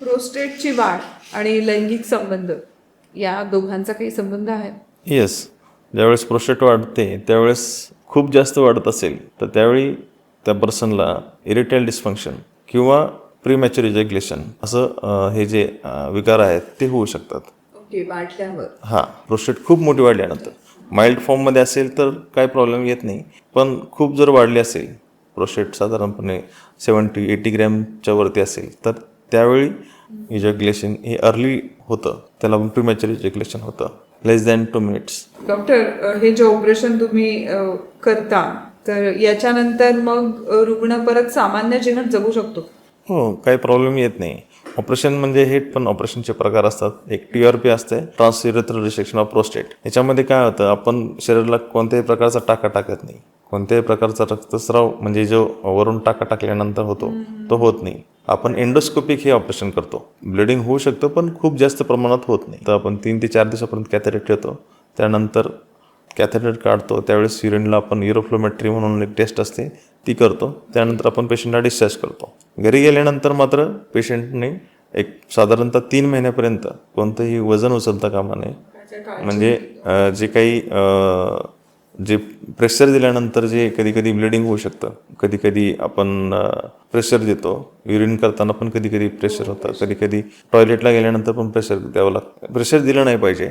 प्रोस्टेटची वाढ आणि लैंगिक संबंध या दोघांचा काही संबंध आहे? येस, ज्यावेळेस प्रोस्टेट वाढते त्यावेळेस खूप जास्त वाढत असेल तर त्यावेळी त्या पर्सनला इरेक्टाईल डिस्फंक्शन किंवा प्रीमॅच्युअर इजॅक्युलेशन असं हे जे विकार आहेत ते होऊ शकतात. ओके, वाढल्यावर. हां, प्रोस्टेट खूप मोठी वाढल्यानंतर माइल्ड फॉर्ममध्ये असेल तर काही प्रॉब्लेम येत नाही, पण खूप जर वाढली असेल प्रोस्टेट साधारणपणे 70-80 ग्रॅमच्या वरती असेल तर त्यावेळी इजॅक्युलेशन हे अर्ली होतं, त्याला आपण प्रीमॅच्युअर इजॅक्युलेशन होतं, लेस दॅन 2 मिनिट्स. डॉक्टर, हे जे ऑपरेशन तुम्ही करता तर याच्यानंतर मग रुग्ण परत सामान्य जीवन जगू शकतो? हो, काही प्रॉब्लेम येत नाही. ऑपरेशन म्हणजे हे पण ऑपरेशनचे प्रकार असतात. एक TURP असते, ट्रान्सयुरेथ्रल रिसेक्शन ऑफ प्रोस्टेट. याच्यामध्ये काय होतं, आपण शरीराला कोणत्याही प्रकारचा टाका टाकत नाही, कोणत्याही प्रकारचा रक्तस्राव म्हणजे जो वरून टाका टाकल्यानंतर होतो तो होत नाही. आपण एंडोस्कोपिक हे ऑपरेशन करतो. ब्लिडिंग होऊ शकतं पण खूप जास्त प्रमाणात होत नाही. तर आपण 3 ते 4 दिवसापर्यंत कॅथेटर ठेवतो, त्यानंतर कॅथेटर काढतो, त्यावेळेस युरिनला आपण युरोफ्लोमेट्री म्हणून एक टेस्ट असते ती करतो, त्यानंतर आपण पेशंटला डिस्चार्ज करतो. घरी गेल्यानंतर मात्र पेशंटने एक साधारणतः 3 महिन्यापर्यंत कोणतंही वजन उचलता कामा नये. म्हणजे जे काही जे प्रेशर दिल्यानंतर जे कधी कधी ब्लिडिंग होऊ शकतं, कधी कधी आपण प्रेशर देतो, युरिन करताना पण कधी कधी प्रेशर होतं, कधी कधी टॉयलेटला गेल्यानंतर पण प्रेशर द्यावं लागतं. प्रेशर दिलं नाही पाहिजे,